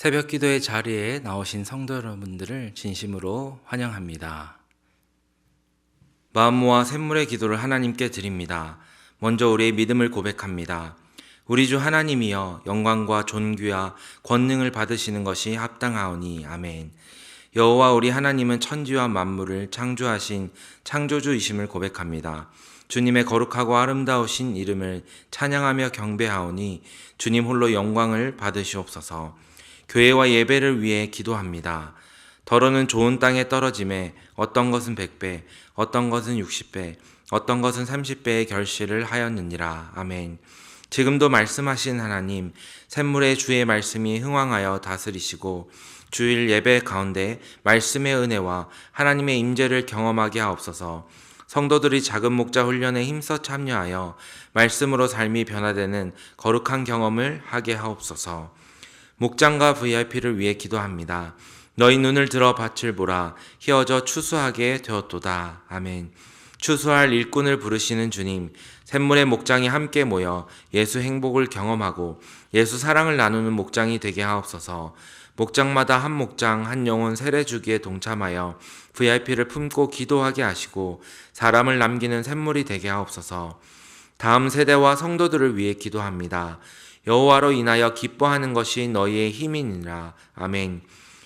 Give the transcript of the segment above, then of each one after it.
새벽 기도의 자리에 나오신 성도 여러분들을 진심으로 환영합니다. 마음 모아 샘물의 기도를 하나님께 드립니다. 먼저 우리의 믿음을 고백합니다. 우리 주 하나님이여, 영광과 존귀와 권능을 받으시는 것이 합당하오니. 아멘. 여호와 우리 하나님은 천지와 만물을 창조하신 창조주이심을 고백합니다. 주님의 거룩하고 아름다우신 이름을 찬양하며 경배하오니 주님 홀로 영광을 받으시옵소서. 교회와 예배를 위해 기도합니다. 더러는 좋은 땅에 떨어짐에 어떤 것은 100배, 어떤 것은 60배, 어떤 것은 30배의 결실을 하였느니라. 아멘. 지금도 말씀하신 하나님, 샘물의 주의 말씀이 흥왕하여 다스리시고 주일 예배 가운데 말씀의 은혜와 하나님의 임재를 경험하게 하옵소서. 성도들이 작은 목자 훈련에 힘써 참여하여 말씀으로 삶이 변화되는 거룩한 경험을 하게 하옵소서. 목장과 VIP를 위해 기도합니다. 너희 눈을 들어 밭을 보라. 희어져 추수하게 되었도다. 아멘. 추수할 일꾼을 부르시는 주님, 샘물의 목장이 함께 모여 예수 행복을 경험하고 예수 사랑을 나누는 목장이 되게 하옵소서. 목장마다 한 목장 한 영혼 세례 주기에 동참하여 VIP를 품고 기도하게 하시고 사람을 남기는 샘물이 되게 하옵소서. 다음 세대와 성도들을 위해 기도합니다. 여호와로 인하여 기뻐하는 것이 너희의 힘이니라. 아멘.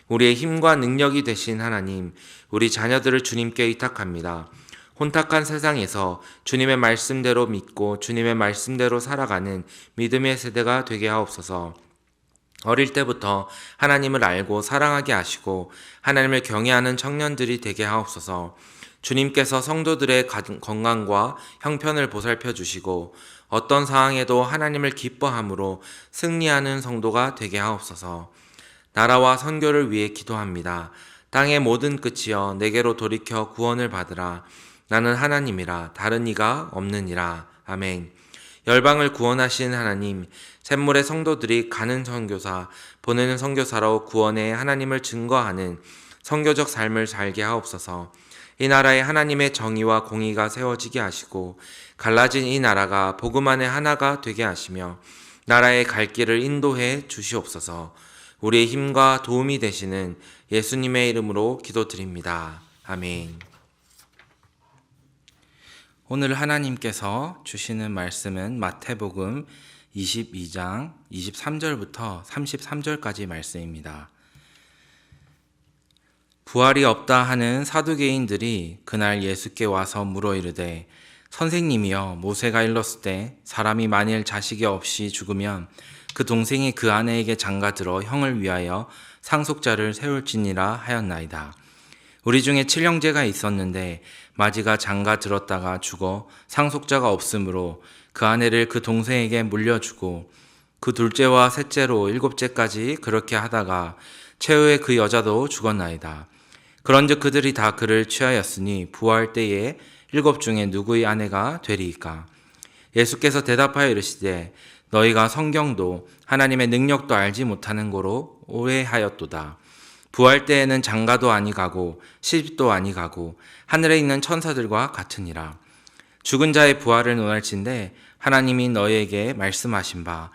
우리의 힘과 능력이 되신 하나님, 우리 자녀들을 주님께 의탁합니다. 혼탁한 세상에서 주님의 말씀대로 믿고 주님의 말씀대로 살아가는 믿음의 세대가 되게 하옵소서. 어릴 때부터 하나님을 알고 사랑하게 하시고 하나님을 경외하는 청년들이 되게 하옵소서. 주님께서 성도들의 건강과 형편을 보살펴 주시고 어떤 상황에도 하나님을 기뻐함으로 승리하는 성도가 되게 하옵소서. 나라와 선교를 위해 기도합니다. 땅의 모든 끝이여 내게로 돌이켜 구원을 받으라. 나는 하나님이라 다른 이가 없느니라. 아멘. 열방을 구원하신 하나님, 샘물의 성도들이 가는 선교사, 보내는 선교사로 구원의 하나님을 증거하는 선교적 삶을 살게 하옵소서. 이 나라에 하나님의 정의와 공의가 세워지게 하시고 갈라진 이 나라가 복음 안에 하나가 되게 하시며 나라의 갈 길을 인도해 주시옵소서. 우리의 힘과 도움이 되시는 예수님의 이름으로 기도드립니다. 아멘. 오늘 하나님께서 주시는 말씀은 마태복음 22장 23절부터 33절까지 말씀입니다. 부활이 없다 하는 사두개인들이 그날 예수께 와서 물어 이르되 선생님이여, 모세가 일렀을 때 사람이 만일 자식이 없이 죽으면 그 동생이 그 아내에게 장가들어 형을 위하여 상속자를 세울지니라 하였나이다. 우리 중에 칠형제가 있었는데 마지가 장가들었다가 죽어 상속자가 없으므로 그 아내를 그 동생에게 물려주고 그 둘째와 셋째로 일곱째까지 그렇게 하다가 최후에 그 여자도 죽었나이다. 그런즉 그들이 다 그를 취하였으니 부활 때에 일곱 중에 누구의 아내가 되리이까? 예수께서 대답하여 이르시되 너희가 성경도 하나님의 능력도 알지 못하는 고로 오해하였도다. 부활 때에는 장가도 아니가고 시집도 아니가고 하늘에 있는 천사들과 같으니라. 죽은 자의 부활을 논할진대 하나님이 너희에게 말씀하신 바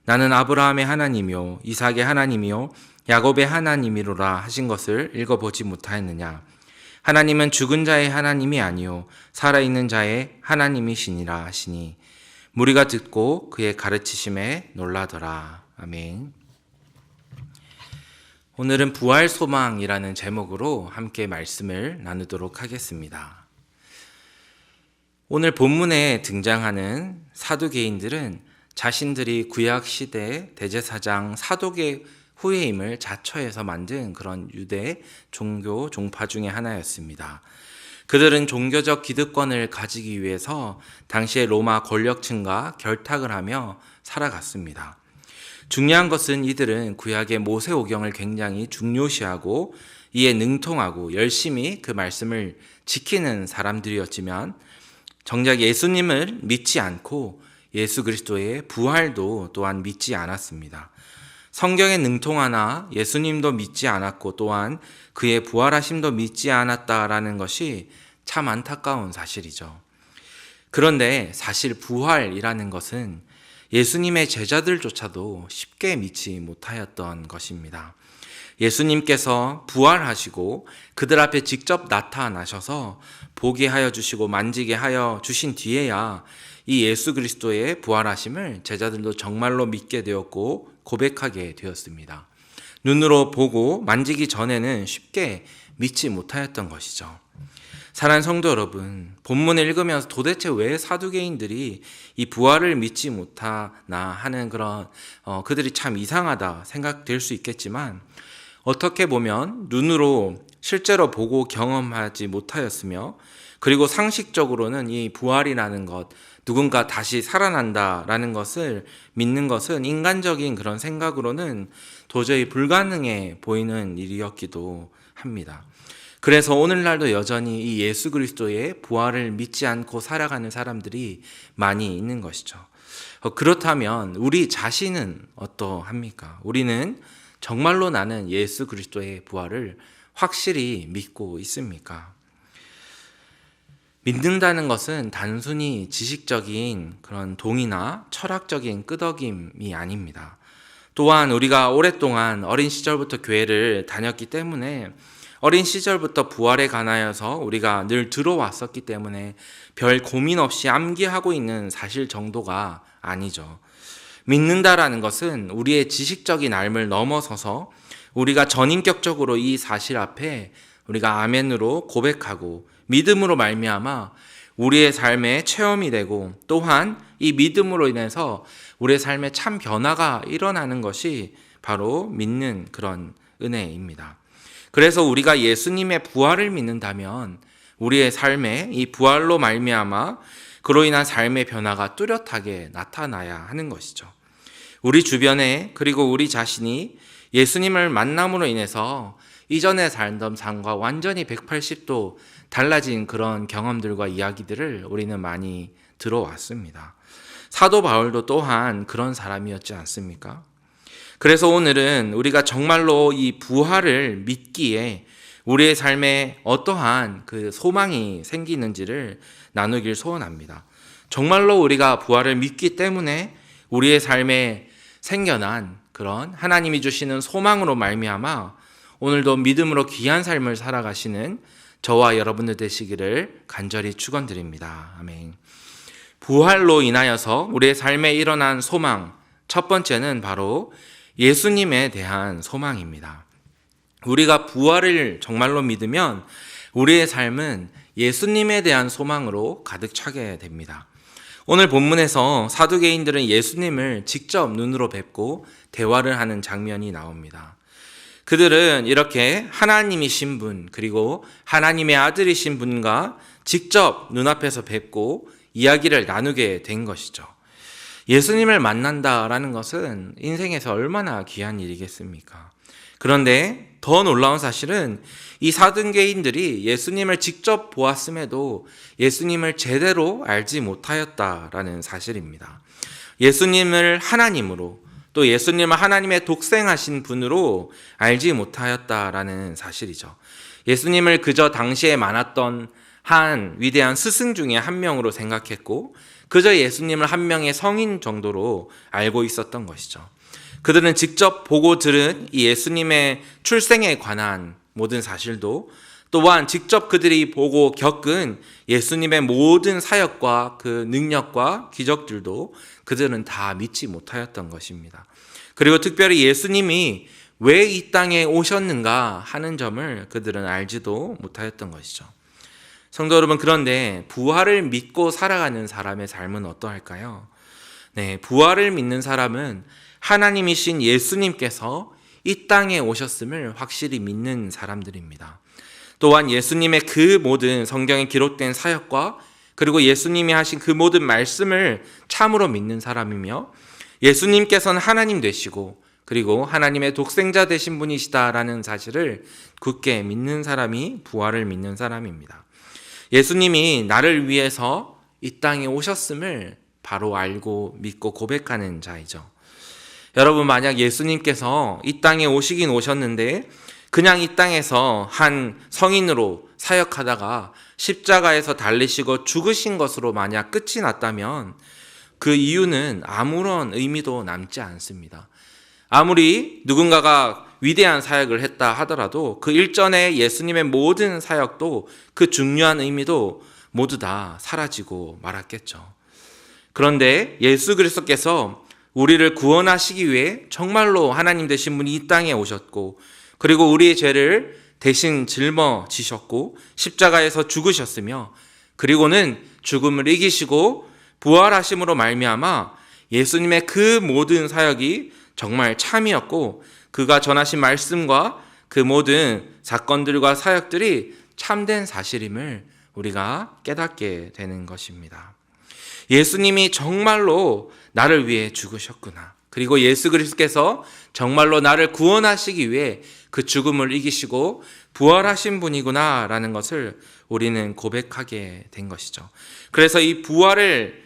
나는 아브라함의 하나님이요 이삭의 하나님이요 야곱의 하나님이로라 하신 것을 읽어보지 못하였느냐. 하나님은 죽은 자의 하나님이 아니요 살아있는 자의 하나님이시니라 하시니 무리가 듣고 그의 가르치심에 놀라더라. 아멘. 오늘은 부활 소망이라는 제목으로 함께 말씀을 나누도록 하겠습니다. 오늘 본문에 등장하는 사두개인들은 자신들이 구약시대 대제사장 사독의 후예임을 자처해서 만든 그런 유대 종교 종파 중에 하나였습니다. 그들은 종교적 기득권을 가지기 위해서 당시의 로마 권력층과 결탁을 하며 살아갔습니다. 중요한 것은 이들은 구약의 모세오경을 굉장히 중요시하고 이에 능통하고 열심히 그 말씀을 지키는 사람들이었지만 정작 예수님을 믿지 않고 예수 그리스도의 부활도 또한 믿지 않았습니다. 성경에 능통하나 예수님도 믿지 않았고 또한 그의 부활하심도 믿지 않았다라는 것이 참 안타까운 사실이죠. 그런데 사실 부활이라는 것은 예수님의 제자들조차도 쉽게 믿지 못하였던 것입니다. 예수님께서 부활하시고 그들 앞에 직접 나타나셔서 보게 하여 주시고 만지게 하여 주신 뒤에야 이 예수 그리스도의 부활하심을 제자들도 정말로 믿게 되었고 고백하게 되었습니다. 눈으로 보고 만지기 전에는 쉽게 믿지 못하였던 것이죠. 사랑하는 성도 여러분, 본문을 읽으면서 도대체 왜 사두개인들이 이 부활을 믿지 못하나 하는 그런 그들이 참 이상하다 생각될 수 있겠지만, 어떻게 보면 눈으로 실제로 보고 경험하지 못하였으며, 그리고 상식적으로는 이 부활이라는 것, 누군가 다시 살아난다라는 것을 믿는 것은 인간적인 그런 생각으로는 도저히 불가능해 보이는 일이었기도 합니다. 그래서 오늘날도 여전히 이 예수 그리스도의 부활을 믿지 않고 살아가는 사람들이 많이 있는 것이죠. 그렇다면 우리 자신은 어떠합니까? 우리는 정말로 나는 예수 그리스도의 부활을 확실히 믿고 있습니까? 믿는다는 것은 단순히 지식적인 그런 동의나 철학적인 끄덕임이 아닙니다. 또한 우리가 오랫동안 어린 시절부터 교회를 다녔기 때문에, 어린 시절부터 부활에 관하여서 우리가 늘 들어왔었기 때문에 별 고민 없이 암기하고 있는 사실 정도가 아니죠. 믿는다라는 것은 우리의 지식적인 알을 넘어서서 우리가 전인격적으로 이 사실 앞에 우리가 아멘으로 고백하고 믿음으로 말미암아 우리의 삶에 체험이 되고, 또한 이 믿음으로 인해서 우리의 삶에 참 변화가 일어나는 것이 바로 믿는 그런 은혜입니다. 그래서 우리가 예수님의 부활을 믿는다면 우리의 삶에 이 부활로 말미암아 그로 인한 삶의 변화가 뚜렷하게 나타나야 하는 것이죠. 우리 주변에, 그리고 우리 자신이 예수님을 만남으로 인해서 이전에 살던 삶과 완전히 180도 달라진 그런 경험들과 이야기들을 우리는 많이 들어왔습니다. 사도 바울도 또한 그런 사람이었지 않습니까? 그래서 오늘은 우리가 정말로 이 부활을 믿기에 우리의 삶에 어떠한 그 소망이 생기는지를 나누길 소원합니다. 정말로 우리가 부활을 믿기 때문에 우리의 삶에 생겨난 그런 하나님이 주시는 소망으로 말미암아 오늘도 믿음으로 귀한 삶을 살아가시는 저와 여러분들 되시기를 간절히 축원드립니다. 아멘. 부활로 인하여서 우리의 삶에 일어난 소망, 첫 번째는 바로 예수님에 대한 소망입니다. 우리가 부활을 정말로 믿으면 우리의 삶은 예수님에 대한 소망으로 가득 차게 됩니다. 오늘 본문에서 사두개인들은 예수님을 직접 눈으로 뵙고 대화를 하는 장면이 나옵니다. 그들은 이렇게 하나님이신 분, 그리고 하나님의 아들이신 분과 직접 눈앞에서 뵙고 이야기를 나누게 된 것이죠. 예수님을 만난다라는 것은 인생에서 얼마나 귀한 일이겠습니까? 그런데 더 놀라운 사실은 이 사두개인들이 예수님을 직접 보았음에도 예수님을 제대로 알지 못하였다라는 사실입니다. 예수님을 하나님으로, 또 예수님을 하나님의 독생하신 분으로 알지 못하였다라는 사실이죠. 예수님을 그저 당시에 많았던 한 위대한 스승 중에 한 명으로 생각했고, 그저 예수님을 한 명의 성인 정도로 알고 있었던 것이죠. 그들은 직접 보고 들은 이 예수님의 출생에 관한 모든 사실도, 또한 직접 그들이 보고 겪은 예수님의 모든 사역과 그 능력과 기적들도 그들은 다 믿지 못하였던 것입니다. 그리고 특별히 예수님이 왜 이 땅에 오셨는가 하는 점을 그들은 알지도 못하였던 것이죠. 성도 여러분, 그런데 부활을 믿고 살아가는 사람의 삶은 어떠할까요? 네, 부활을 믿는 사람은 하나님이신 예수님께서 이 땅에 오셨음을 확실히 믿는 사람들입니다. 또한 예수님의 그 모든 성경에 기록된 사역과 그리고 예수님이 하신 그 모든 말씀을 참으로 믿는 사람이며, 예수님께서는 하나님 되시고 그리고 하나님의 독생자 되신 분이시다라는 사실을 굳게 믿는 사람이 부활을 믿는 사람입니다. 예수님이 나를 위해서 이 땅에 오셨음을 바로 알고 믿고 고백하는 자이죠. 여러분, 만약 예수님께서 이 땅에 오시긴 오셨는데 그냥 이 땅에서 한 성인으로 사역하다가 십자가에서 달리시고 죽으신 것으로 만약 끝이 났다면 그 이유는 아무런 의미도 남지 않습니다. 아무리 누군가가 위대한 사역을 했다 하더라도 그 일전에 예수님의 모든 사역도 그 중요한 의미도 모두 다 사라지고 말았겠죠. 그런데 예수 그리스도께서 우리를 구원하시기 위해 정말로 하나님 되신 분이 이 땅에 오셨고, 그리고 우리의 죄를 대신 짊어지셨고 십자가에서 죽으셨으며, 그리고는 죽음을 이기시고 부활하심으로 말미암아 예수님의 그 모든 사역이 정말 참이었고, 그가 전하신 말씀과 그 모든 사건들과 사역들이 참된 사실임을 우리가 깨닫게 되는 것입니다. 예수님이 정말로 나를 위해 죽으셨구나. 그리고 예수 그리스도께서 정말로 나를 구원하시기 위해 그 죽음을 이기시고 부활하신 분이구나 라는 것을 우리는 고백하게 된 것이죠. 그래서 이 부활을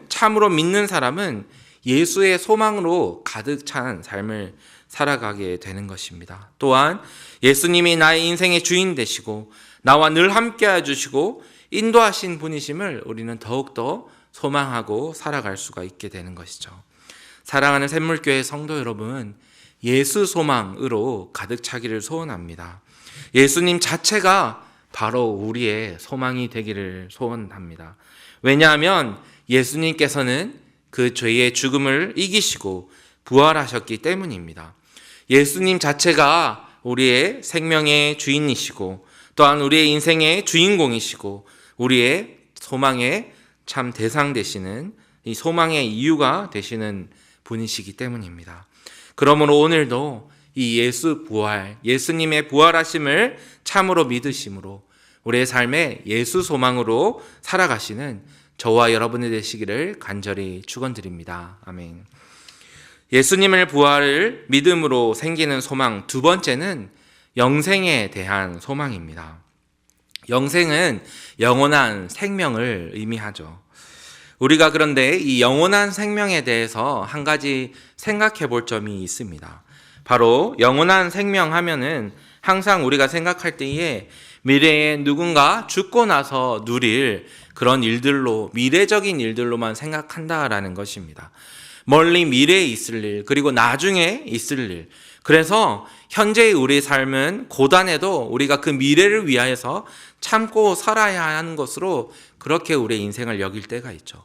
참으로 믿는 사람은 예수의 소망으로 가득 찬 삶을 살아가게 되는 것입니다. 또한 예수님이 나의 인생의 주인 되시고 나와 늘 함께 해주시고 인도하신 분이심을 우리는 더욱더 소망하고 살아갈 수가 있게 되는 것이죠. 사랑하는 샘물교회 성도 여러분, 예수 소망으로 가득 차기를 소원합니다. 예수님 자체가 바로 우리의 소망이 되기를 소원합니다. 왜냐하면 예수님께서는 그 죄의 죽음을 이기시고 부활하셨기 때문입니다. 예수님 자체가 우리의 생명의 주인이시고 또한 우리의 인생의 주인공이시고 우리의 소망의 참 대상 되시는, 이 소망의 이유가 되시는 분이시기 때문입니다. 그러므로 오늘도 이 예수 부활, 예수님의 부활하심을 참으로 믿으심으로 우리의 삶에 예수 소망으로 살아가시는 저와 여러분이 되시기를 간절히 축원드립니다. 아멘. 예수님의 부활을 믿음으로 생기는 소망 두 번째는 영생에 대한 소망입니다. 영생은 영원한 생명을 의미하죠. 우리가 그런데 이 영원한 생명에 대해서 한 가지 생각해 볼 점이 있습니다. 바로 영원한 생명 하면은 항상 우리가 생각할 때에 미래에 누군가 죽고 나서 누릴 그런 일들로, 미래적인 일들로만 생각한다라는 것입니다. 멀리 미래에 있을 일, 그리고 나중에 있을 일. 그래서 현재의 우리 삶은 고단해도 우리가 그 미래를 위하여서 참고 살아야 하는 것으로 그렇게 우리의 인생을 여길 때가 있죠.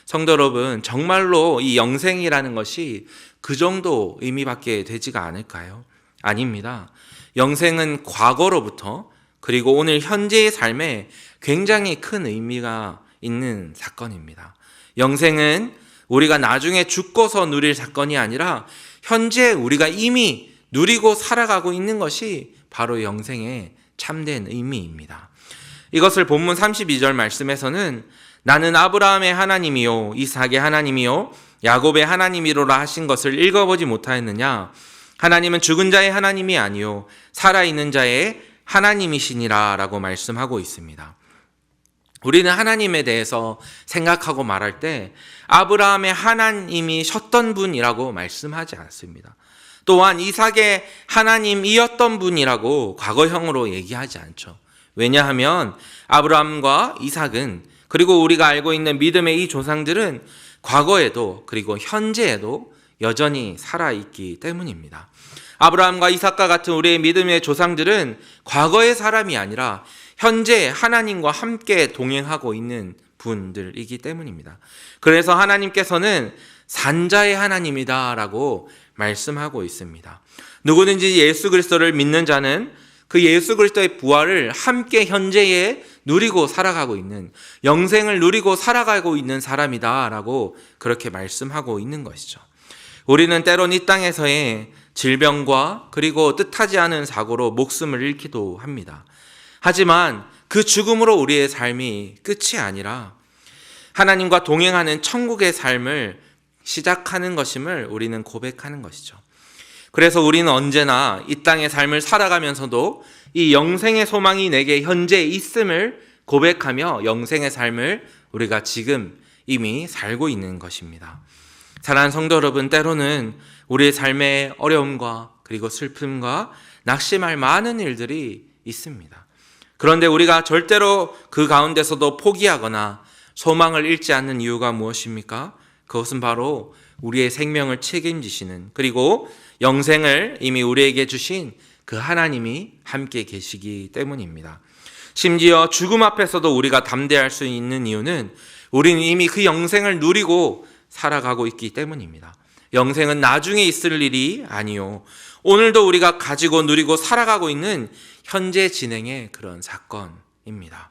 성도 여러분, 정말로 이 영생이라는 것이 그 정도 의미밖에 되지가 않을까요? 아닙니다. 영생은 과거로부터 그리고 오늘 현재의 삶에 굉장히 큰 의미가 있는 사건입니다. 영생은 우리가 나중에 죽고서 누릴 사건이 아니라 현재 우리가 이미 누리고 살아가고 있는 것이 바로 영생의 참된 의미입니다. 이것을 본문 32절 말씀에서는 나는 아브라함의 하나님이요 이삭의 하나님이요 야곱의 하나님이로라 하신 것을 읽어보지 못하였느냐? 하나님은 죽은 자의 하나님이 아니요 살아있는 자의 하나님이시니라 라고 말씀하고 있습니다. 우리는 하나님에 대해서 생각하고 말할 때 아브라함의 하나님이셨던 분이라고 말씀하지 않습니다. 또한 이삭의 하나님이었던 분이라고 과거형으로 얘기하지 않죠. 왜냐하면 아브라함과 이삭은, 그리고 우리가 알고 있는 믿음의 이 조상들은 과거에도 그리고 현재에도 여전히 살아있기 때문입니다. 아브라함과 이삭과 같은 우리의 믿음의 조상들은 과거의 사람이 아니라 현재 하나님과 함께 동행하고 있는 분들이기 때문입니다. 그래서 하나님께서는 산자의 하나님이다라고 말씀하고 있습니다. 누구든지 예수 그리스도를 믿는 자는 그 예수 그리스도의 부활을 함께 현재에 누리고 살아가고 있는, 영생을 누리고 살아가고 있는 사람이다라고 그렇게 말씀하고 있는 것이죠. 우리는 때론 이 땅에서의 질병과 그리고 뜻하지 않은 사고로 목숨을 잃기도 합니다. 하지만 그 죽음으로 우리의 삶이 끝이 아니라 하나님과 동행하는 천국의 삶을 시작하는 것임을 우리는 고백하는 것이죠. 그래서 우리는 언제나 이 땅의 삶을 살아가면서도 이 영생의 소망이 내게 현재 있음을 고백하며 영생의 삶을 우리가 지금 이미 살고 있는 것입니다. 사랑하는 성도 여러분, 때로는 우리의 삶의 어려움과 그리고 슬픔과 낙심할 많은 일들이 있습니다. 그런데 우리가 절대로 그 가운데서도 포기하거나 소망을 잃지 않는 이유가 무엇입니까? 그것은 바로 우리의 생명을 책임지시는, 그리고 영생을 이미 우리에게 주신 그 하나님이 함께 계시기 때문입니다. 심지어 죽음 앞에서도 우리가 담대할 수 있는 이유는 우리는 이미 그 영생을 누리고 살아가고 있기 때문입니다. 영생은 나중에 있을 일이 아니요, 오늘도 우리가 가지고 누리고 살아가고 있는 현재 진행의 그런 사건입니다.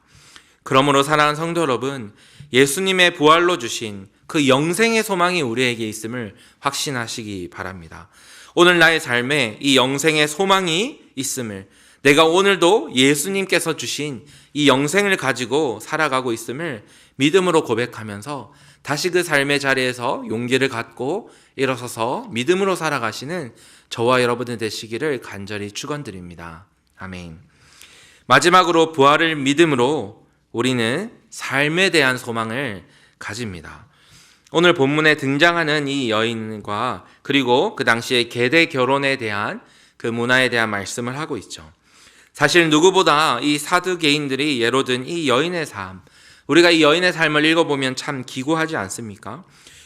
그러므로 사랑하는 성도 여러분, 예수님의 부활로 주신 그 영생의 소망이 우리에게 있음을 확신하시기 바랍니다. 오늘 나의 삶에 이 영생의 소망이 있음을, 내가 오늘도 예수님께서 주신 이 영생을 가지고 살아가고 있음을 믿음으로 고백하면서 다시 그 삶의 자리에서 용기를 갖고 일어서서 믿음으로 살아가시는 저와 여러분들 되시기를 간절히 축원드립니다. 아멘. 마지막으로 부활을 믿음으로 우리는 삶에 대한 소망을 가집니다. 오늘 본문에 등장하는 이 여인과 그리고 그 당시의 계대 결혼에 대한 그 문화에 대한 말씀을 하고 있죠. 사실 누구보다 이 사두개인들이 예로 든 이 여인의 삶, 우리가 이 여인의 삶을 읽어보면 참 기구하지 않습니까?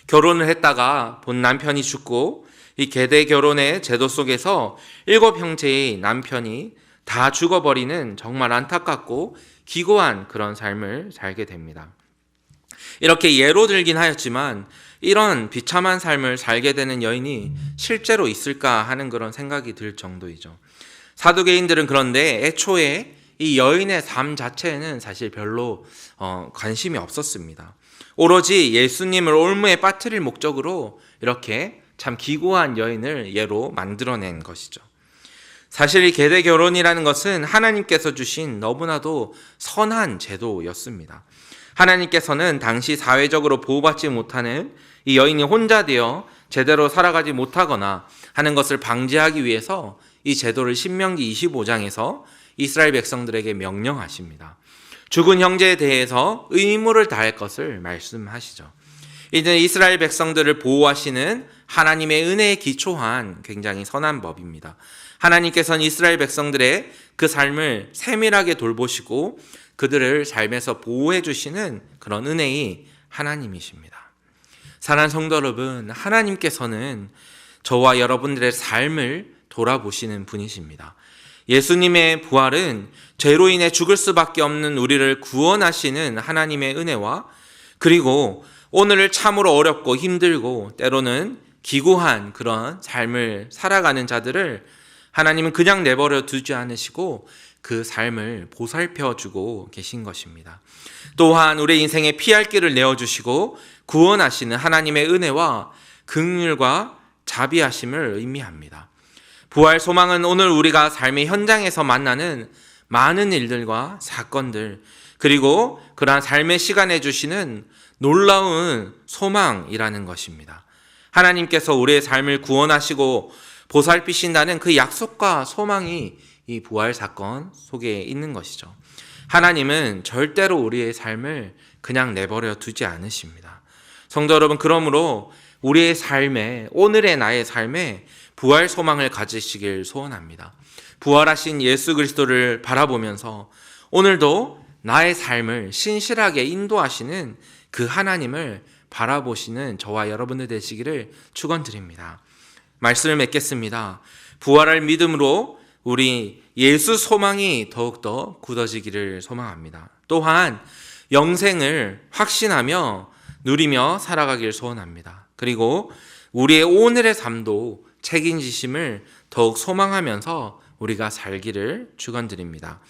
결혼을 했다가 본 남편이 죽고 이 계대 결혼의 제도 속에서 7형제의 남편이 다 죽어버리는 정말 안타깝고 기구한 그런 삶을 살게 됩니다. 이렇게 예로 들긴 하였지만 이런 비참한 삶을 살게 되는 여인이 실제로 있을까 하는 그런 생각이 들 정도이죠. 사두개인들은 그런데 애초에 이 여인의 삶 자체에는 사실 별로 관심이 없었습니다. 오로지 예수님을 올무에 빠뜨릴 목적으로 이렇게 참 기구한 여인을 예로 만들어낸 것이죠. 사실 이 계대 결혼이라는 것은 하나님께서 주신 너무나도 선한 제도였습니다. 하나님께서는 당시 사회적으로 보호받지 못하는 이 여인이 혼자 되어 제대로 살아가지 못하거나 하는 것을 방지하기 위해서 이 제도를 신명기 25장에서 이스라엘 백성들에게 명령하십니다. 죽은 형제에 대해서 의무를 다할 것을 말씀하시죠. 이제 이스라엘 백성들을 보호하시는 하나님의 은혜에 기초한 굉장히 선한 법입니다. 하나님께서는 이스라엘 백성들의 그 삶을 세밀하게 돌보시고 그들을 삶에서 보호해 주시는 그런 은혜의 하나님이십니다. 사랑하는 성도 여러분, 하나님께서는 저와 여러분들의 삶을 돌아보시는 분이십니다. 예수님의 부활은 죄로 인해 죽을 수밖에 없는 우리를 구원하시는 하나님의 은혜와, 그리고 오늘을 참으로 어렵고 힘들고 때로는 기구한 그런 삶을 살아가는 자들을 하나님은 그냥 내버려 두지 않으시고 그 삶을 보살펴 주고 계신 것입니다. 또한 우리 인생에 피할 길을 내어주시고 구원하시는 하나님의 은혜와 긍휼과 자비하심을 의미합니다. 부활 소망은 오늘 우리가 삶의 현장에서 만나는 많은 일들과 사건들, 그리고 그러한 삶의 시간에 주시는 놀라운 소망이라는 것입니다. 하나님께서 우리의 삶을 구원하시고 보살피신다는 그 약속과 소망이 이 부활 사건 속에 있는 것이죠. 하나님은 절대로 우리의 삶을 그냥 내버려 두지 않으십니다. 성도 여러분, 그러므로 우리의 삶에, 오늘의 나의 삶에 부활 소망을 가지시길 소원합니다. 부활하신 예수 그리스도를 바라보면서 오늘도 나의 삶을 신실하게 인도하시는 그 하나님을 바라보시는 저와 여러분들 되시기를 축원드립니다. 말씀을 맺겠습니다. 부활할 믿음으로 우리 예수 소망이 더욱더 굳어지기를 소망합니다. 또한 영생을 확신하며 누리며 살아가길 소원합니다. 그리고 우리의 오늘의 삶도 책임지심을 더욱 소망하면서 우리가 살기를 축원드립니다.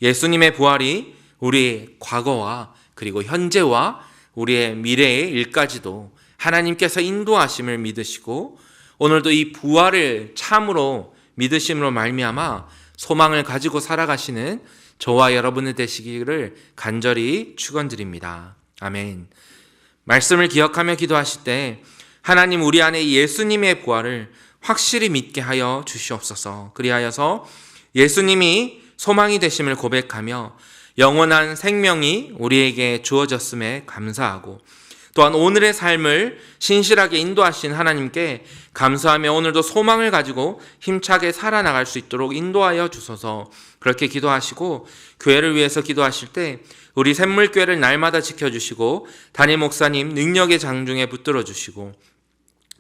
예수님의 부활이 우리 과거와 그리고 현재와 우리의 미래의 일까지도 하나님께서 인도하심을 믿으시고 오늘도 이 부활을 참으로 믿으심으로 말미암아 소망을 가지고 살아가시는 저와 여러분의 되시기를 간절히 축원드립니다. 아멘. 말씀을 기억하며 기도하실 때 하나님, 우리 안에 예수님의 부활을 확실히 믿게 하여 주시옵소서. 그리하여서 예수님이 소망이 되심을 고백하며 영원한 생명이 우리에게 주어졌음에 감사하고 또한 오늘의 삶을 신실하게 인도하신 하나님께 감사하며 오늘도 소망을 가지고 힘차게 살아나갈 수 있도록 인도하여 주소서. 그렇게 기도하시고 교회를 위해서 기도하실 때 우리 샘물교회를 날마다 지켜주시고 담임 목사님 능력의 장중에 붙들어 주시고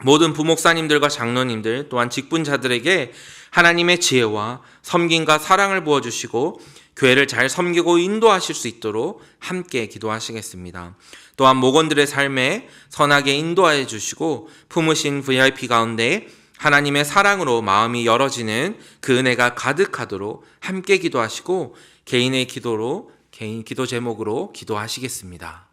모든 부목사님들과 장로님들 또한 직분자들에게 하나님의 지혜와 섬김과 사랑을 부어주시고 교회를 잘 섬기고 인도하실 수 있도록 함께 기도하시겠습니다. 또한 목원들의 삶에 선하게 인도하여 주시고 품으신 VIP 가운데 하나님의 사랑으로 마음이 열어지는 그 은혜가 가득하도록 함께 기도하시고 개인 기도 제목으로 기도하시겠습니다.